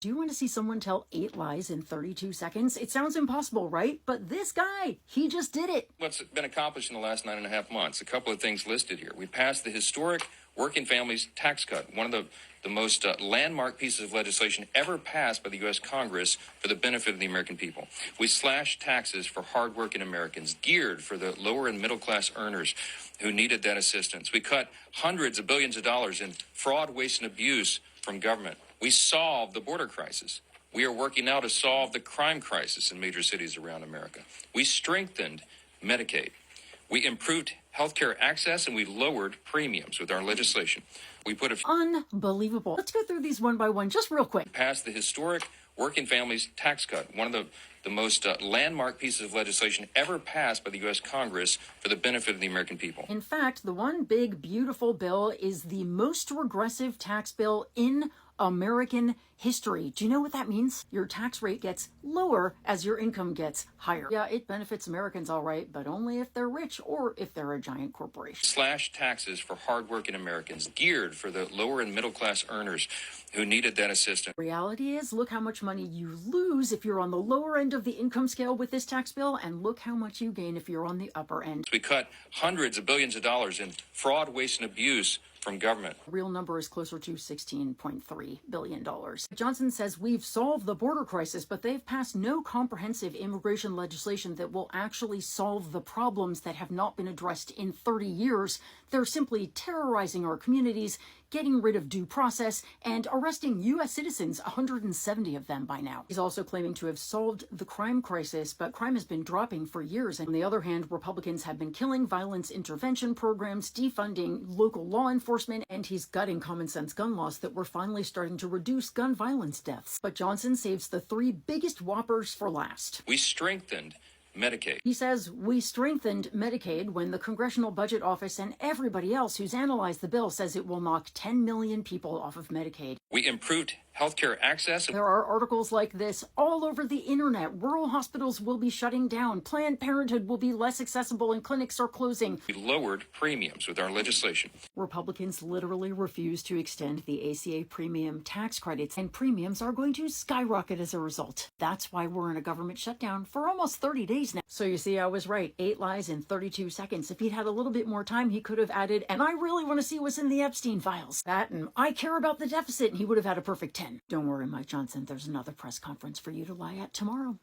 Do you want to see someone tell 8 lies in 32 seconds? It sounds impossible, right? But this guy, he just did it. What's been accomplished in the last 9.5 months? A couple of things listed here. We passed the historic Working Families Tax Cut, one of the most landmark pieces of legislation ever passed by the U.S. Congress for the benefit of the American people. We slashed taxes for hardworking Americans, geared for the lower and middle class earners who needed that assistance. We cut hundreds of billions of dollars in fraud, waste, and abuse from government. We solved the border crisis. We are working now to solve the crime crisis in major cities around America. We strengthened Medicaid. We improved healthcare access, and we lowered premiums with our legislation. We put Unbelievable. Let's go through these one by one, just real quick. Passed the historic Working Families Tax Cut, one of the most landmark pieces of legislation ever passed by the U.S. Congress for the benefit of the American people. In fact, the one big, beautiful bill is the most regressive tax bill in American history. Do you know what that means? Your tax rate gets lower as your income gets higher. Yeah, it benefits Americans all right, but only if they're rich or if they're a giant corporation. Slash taxes for hardworking Americans, geared for the lower and middle class earners who needed that assistance. Reality is, look how much money you lose if you're on the lower end of the income scale with this tax bill, and look how much you gain if you're on the upper end. We cut hundreds of billions of dollars in fraud, waste, and abuse from government. The real number is closer to $16.3 billion. Johnson says we've solved the border crisis, but they've passed no comprehensive immigration legislation that will actually solve the problems that have not been addressed in 30 years. They're simply terrorizing our communities, getting rid of due process, and arresting U.S. citizens, 170 of them by now. He's also claiming to have solved the crime crisis, but crime has been dropping for years. And on the other hand, Republicans have been killing violence intervention programs, defunding local law enforcement, and he's gutting common sense gun laws that were finally starting to reduce gun violence deaths. But Johnson saves the three biggest whoppers for last. We strengthened Medicaid. He says we strengthened Medicaid when the Congressional Budget Office and everybody else who's analyzed the bill says it will knock 10 million people off of Medicaid. We improved healthcare access. There are articles like this all over the internet. Rural hospitals will be shutting down. Planned Parenthood will be less accessible and clinics are closing. We lowered premiums with our legislation. Republicans literally refuse to extend the ACA premium tax credits, and premiums are going to skyrocket as a result. That's why we're in a government shutdown for almost 30 days now. So you see, I was right. 8 lies in 32 seconds. If he'd had a little bit more time, he could have added, and I really want to see what's in the Epstein files. That, and I care about the deficit, and he would have had a perfect 10. Don't worry, Mike Johnson. There's another press conference for you to lie at tomorrow.